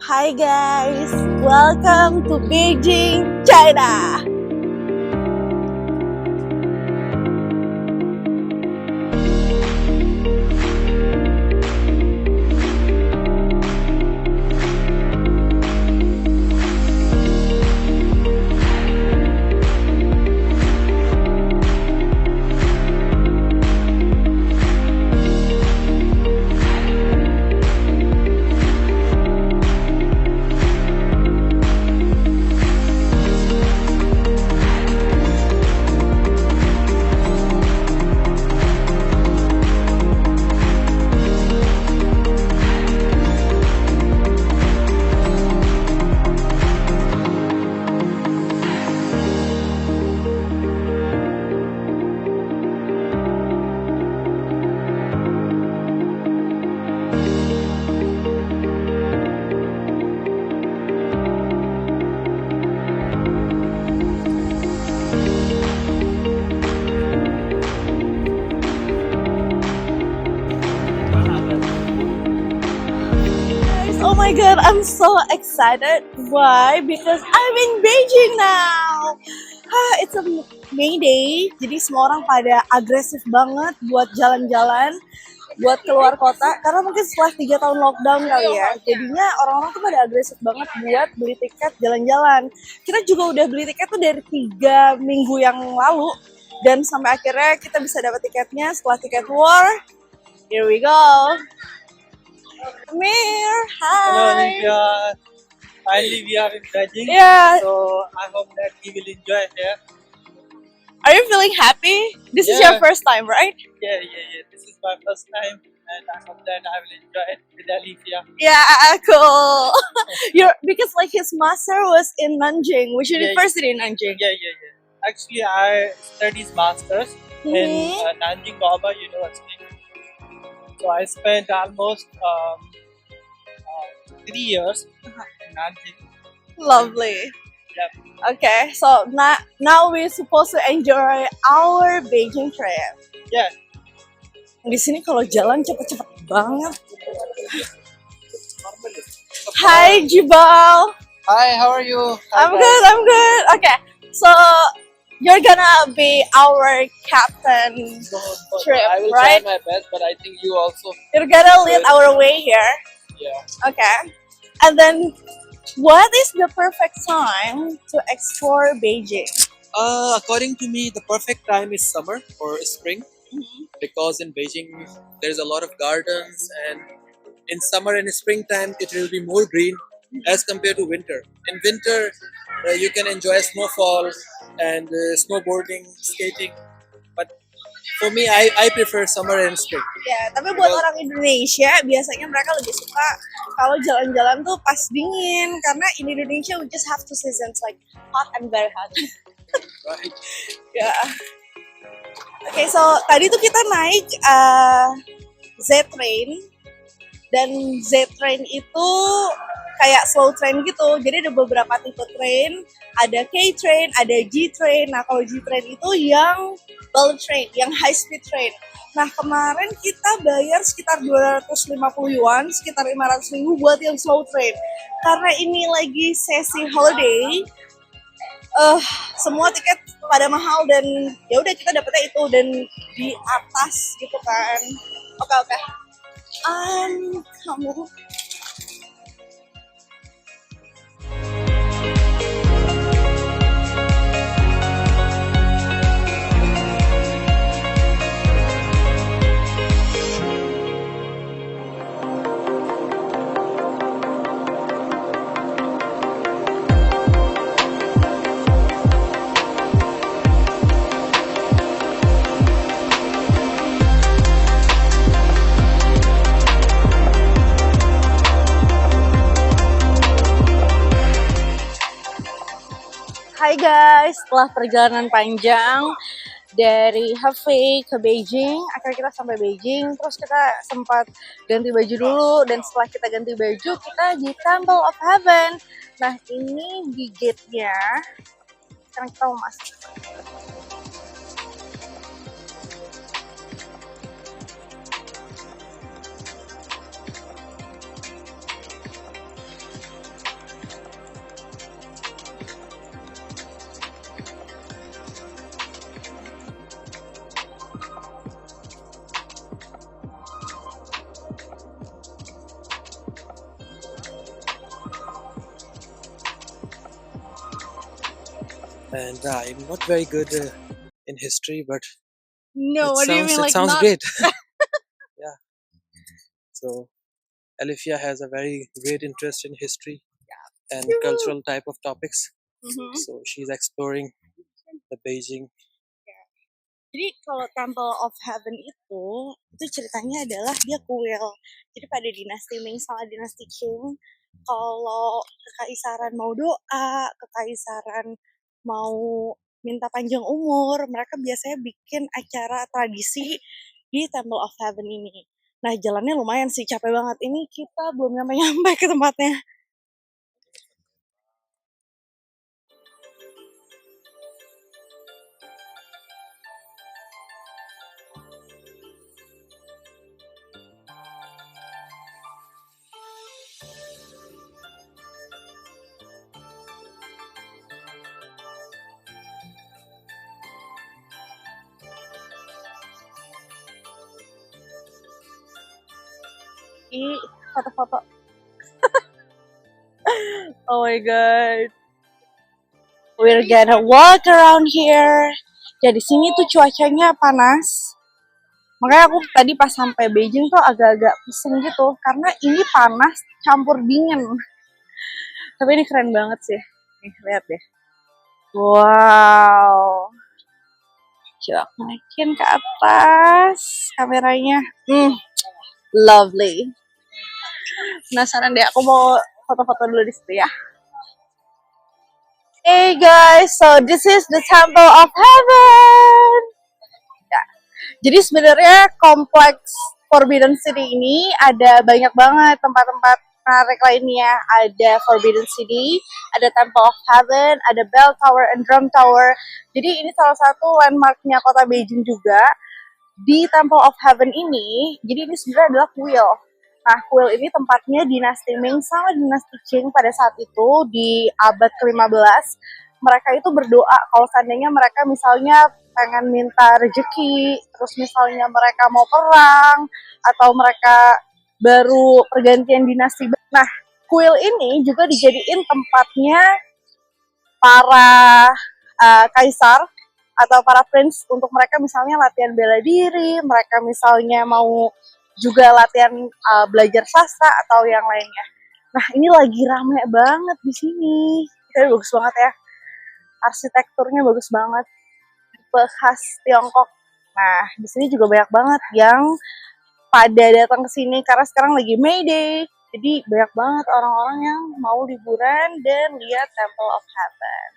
Hi guys, welcome to Beijing, China. Oh my god, I'm so excited. Why? Because I'm in Beijing now. It's a May Day, jadi semua orang pada agresif banget buat jalan-jalan, buat keluar kota. Karena mungkin setelah 3 tahun lockdown kali ya, jadinya orang-orang tuh pada agresif banget buat beli tiket jalan-jalan. Kita juga udah beli tiket tuh dari 3 minggu yang lalu, dan sampai akhirnya kita bisa dapat tiketnya setelah tiket war. Here we go. Amir, hi. Hello, Olivia. Finally, we are in Beijing. Yeah. So I hope that you will enjoy here. Are you feeling happy? This is your Yeah. first time, right? Yeah. This is my first time, and I hope that I will enjoy it with Olivia. Yeah, cool. Because like his master was in Nanjing, which Yeah. university in Nanjing? Yeah. Actually, I studied masters in Nanjing Normal University. So I spent almost 3 years in Nanjing. Lovely. Yeah. Okay, so now we're supposed to enjoy our Beijing trip. Yeah. Di sini kalau jalan cepet-cepet banget. Hi Jibal. Hi, how are you? I'm good. Okay, so you're gonna be our captain trip, I will right? try my best, but I think you also. You're gonna lead our way here. Yeah. Okay. And then, what is the perfect time to explore Beijing? According to me, the perfect time is summer or spring because in Beijing there's a lot of gardens, and in summer and springtime it will be more green as compared to winter. In winter, you can enjoy snowfall and snowboarding, skating. But for me, I prefer summer and spring. Ya, tapi buat orang Indonesia biasanya mereka lebih suka kalau jalan-jalan tuh pas dingin, karena in Indonesia we just have two seasons like hot and very hot. Right? Ya. Oke, so tadi tuh kita naik Z-Train, dan Z-Train itu kayak slow train gitu. Jadi ada beberapa tipe train, ada K-Train, ada G-Train. Nah, kalau G-Train itu yang bullet train, yang high speed train. Nah, kemarin kita bayar sekitar 250 yuan, sekitar 500.000 buat yang slow train. Karena ini lagi sesi holiday, semua tiket pada mahal, dan ya udah kita dapetnya itu dan di atas gitu kan. Oke. Kamu Hai guys, setelah perjalanan panjang dari Hefei ke Beijing, akhirnya kita sampai Beijing. Terus kita sempat ganti baju dulu, dan setelah kita ganti baju, kita di Temple of Heaven. Nah, ini di gate-nya. Sekarang kita mau masuk. And I'm not very good in history, but No, what do you mean it like sounds not? great. Yeah. So Alifia has a very great interest in history and cultural type of topics. Mhm. So she's exploring the Beijing. Jadi kalau Temple of Heaven itu ceritanya adalah dia kuil. Jadi pada dinasti Ming sama dinasti Qing, kalau kekaisaran mau doa, kekaisaran mau minta panjang umur, mereka biasanya bikin acara tradisi di Temple of Heaven ini. Nah, jalannya lumayan sih, capek banget. Ini kita belum nyampe-nyampe ke tempatnya. Ini foto-foto. Oh my god. We're gonna walk around here. Jadi sini tuh cuacanya panas. Makanya aku tadi pas sampai Beijing tuh agak-agak pusing gitu karena ini panas campur dingin. Tapi ini keren banget sih. Nih, lihat deh. Wow. Coba aku naikin ke atas kameranya. Lovely. Penasaran deh, aku mau foto-foto dulu di situ ya. Hey guys, so this is the Temple of Heaven. Ya. Jadi sebenarnya kompleks Forbidden City ini ada banyak banget tempat-tempat menarik lainnya. Ada Forbidden City, ada Temple of Heaven, ada Bell Tower and Drum Tower. Jadi ini salah satu landmarknya kota Beijing juga. Di Temple of Heaven ini, jadi ini sebenarnya adalah kuil. Nah, kuil ini tempatnya dinasti Ming sama dinasti Qing pada saat itu di abad ke-15. Mereka itu berdoa kalau seandainya mereka misalnya pengen minta rezeki, terus misalnya mereka mau perang, atau mereka baru pergantian dinasti. Nah, kuil ini juga dijadiin tempatnya para kaisar atau para prince untuk mereka misalnya latihan bela diri, mereka misalnya mau juga latihan belajar sastra atau yang lainnya. Nah, ini lagi rame banget di sini. Tapi bagus banget ya. Arsitekturnya bagus banget. Tipe khas Tiongkok. Nah, di sini juga banyak banget yang pada datang ke sini karena sekarang lagi May Day. Jadi banyak banget orang-orang yang mau liburan dan lihat Temple of Heaven.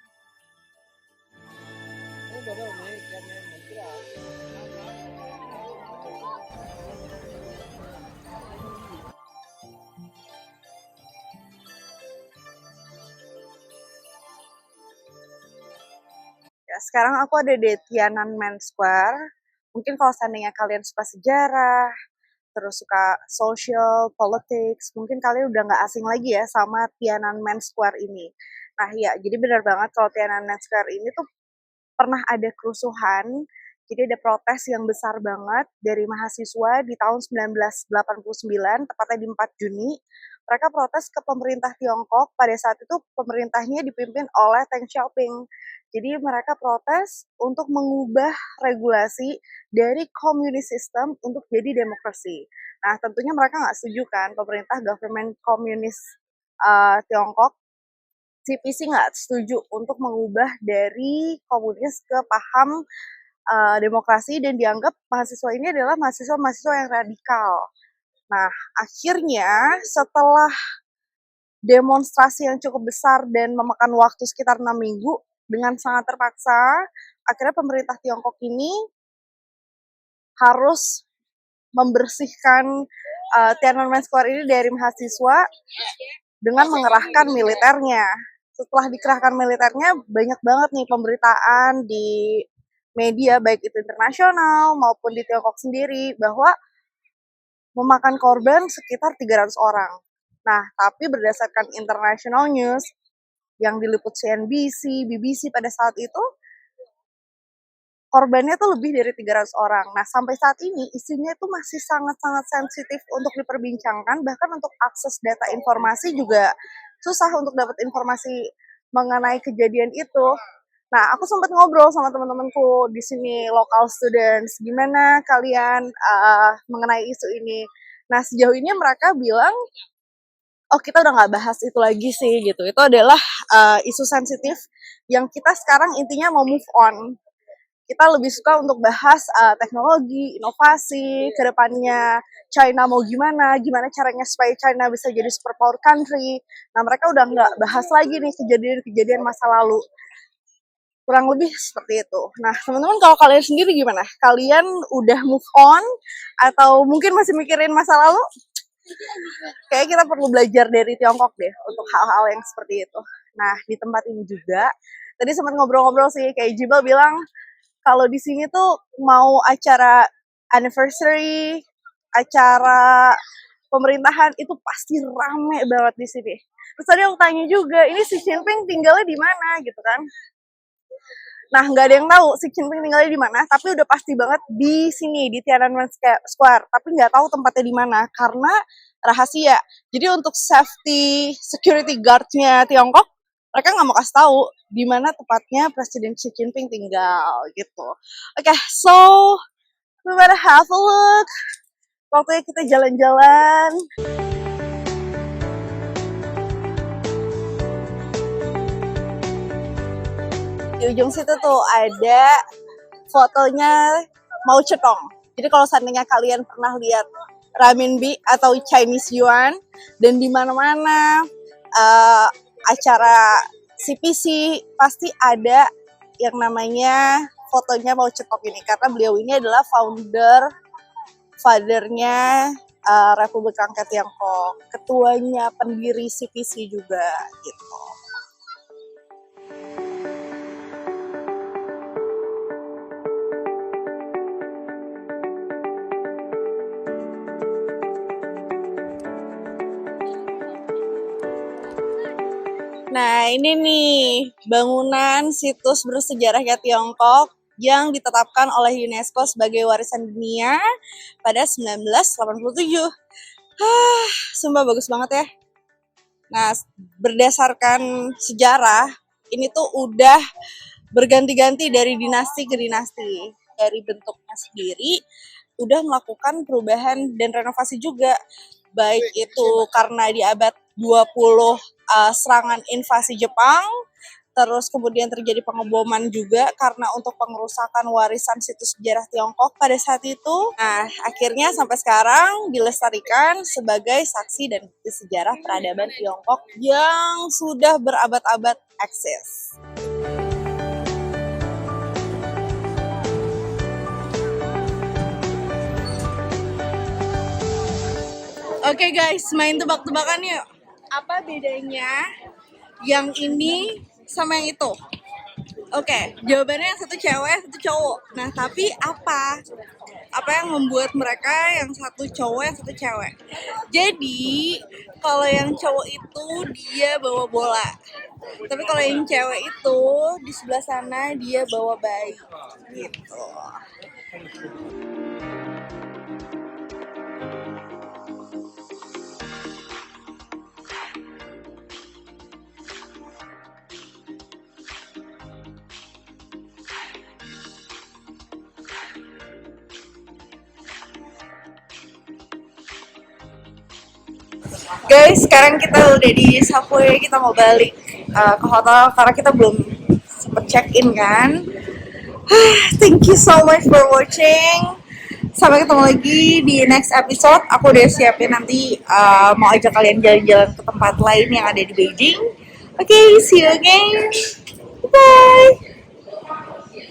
Ya, sekarang aku ada di Tiananmen Square. Mungkin kalau seandainya kalian suka sejarah, terus suka social, politics, mungkin kalian udah nggak asing lagi ya sama Tiananmen Square ini. Nah ya, jadi benar banget kalau Tiananmen Square ini tuh pernah ada kerusuhan, jadi ada protes yang besar banget dari mahasiswa di tahun 1989, tepatnya di 4 Juni. Mereka protes ke pemerintah Tiongkok, pada saat itu pemerintahnya dipimpin oleh Deng Xiaoping. Jadi mereka protes untuk mengubah regulasi dari komunis system untuk jadi demokrasi. Nah tentunya mereka nggak setuju kan, pemerintah government komunis Tiongkok CPC nggak setuju untuk mengubah dari komunis ke paham demokrasi dan dianggap mahasiswa ini adalah mahasiswa-mahasiswa yang radikal. Nah, akhirnya setelah demonstrasi yang cukup besar dan memakan waktu sekitar 6 minggu dengan sangat terpaksa, akhirnya pemerintah Tiongkok ini harus membersihkan Tiananmen Square ini dari mahasiswa dengan mengerahkan militernya. Setelah dikerahkan militernya, banyak banget nih pemberitaan di media, baik itu internasional maupun di Tiongkok sendiri, bahwa memakan korban sekitar 300 orang. Nah, tapi berdasarkan international news yang diliput CNBC, BBC pada saat itu, korbannya tuh lebih dari 300 orang. Nah, sampai saat ini isunya itu masih sangat-sangat sensitif untuk diperbincangkan, bahkan untuk akses data informasi juga susah untuk dapat informasi mengenai kejadian itu. Nah, aku sempat ngobrol sama teman-temanku di sini, local students, gimana kalian mengenai isu ini. Nah, sejauh ini mereka bilang, oh kita udah nggak bahas itu lagi sih gitu. Itu adalah isu sensitif yang kita sekarang intinya mau move on. Kita lebih suka untuk bahas teknologi, inovasi, kedepannya China mau gimana caranya supaya China bisa jadi superpower country. Nah, mereka udah nggak bahas lagi nih kejadian-kejadian masa lalu. Kurang lebih seperti itu. Nah, teman-teman kalau kalian sendiri gimana? Kalian udah move on atau mungkin masih mikirin masa lalu? Kayak kita perlu belajar dari Tiongkok deh untuk hal-hal yang seperti itu. Nah, di tempat ini juga, tadi sempat ngobrol-ngobrol sih, kayak Jibal bilang, kalau di sini tuh mau acara anniversary, acara pemerintahan, itu pasti rame banget di sini. Terus tadi aku tanya juga, ini si Jinping tinggalnya di mana gitu kan? Nah, nggak ada yang tahu si Jinping tinggalnya di mana, tapi udah pasti banget di sini, di Tiananmen Square. Tapi nggak tahu tempatnya di mana, karena rahasia. Jadi untuk safety, security guard-nya Tiongkok, mereka nggak mau kasih tahu di mana tepatnya Presiden Xi Jinping tinggal, gitu. Oke, so, we better have a look. Waktunya kita jalan-jalan. Di ujung situ tuh ada fotonya Mao Zedong. Jadi kalau seandainya kalian pernah lihat renminbi atau Chinese yuan dan di mana-mana acara CPC pasti ada yang namanya fotonya Mao Zedong ini karena beliau ini adalah fathernya Republik Rakyat Tiongkok, ketuanya pendiri CPC juga gitu. Nah, ini nih bangunan situs bersejarahnya Tiongkok yang ditetapkan oleh UNESCO sebagai warisan dunia pada 1987. Sumpah bagus banget ya. Nah, berdasarkan sejarah, ini tuh udah berganti-ganti dari dinasti ke dinasti. Dari bentuknya sendiri, udah melakukan perubahan dan renovasi juga. Baik itu karena di abad 20 serangan invasi Jepang, terus kemudian terjadi pengeboman juga karena untuk pengerusakan warisan situs sejarah Tiongkok pada saat itu. Nah, akhirnya sampai sekarang dilestarikan sebagai saksi dan bukti sejarah peradaban Tiongkok yang sudah berabad-abad eksis. Oke guys, main tebak-tebakan yuk. Apa bedanya yang ini sama yang itu? Oke, jawabannya yang satu cewek, satu cowok. Nah, tapi apa? Apa yang membuat mereka yang satu cowok, yang satu cewek? Jadi, kalau yang cowok itu dia bawa bola. Tapi kalau yang cewek itu di sebelah sana dia bawa bayi. Gitu. Guys, sekarang kita udah di subway, kita mau balik ke hotel karena kita belum sempet check-in kan. Thank you so much for watching. Sampai ketemu lagi di next episode. Aku udah siapin nanti mau ajak kalian jalan-jalan ke tempat lain yang ada di Beijing. Okay, see you again. Bye.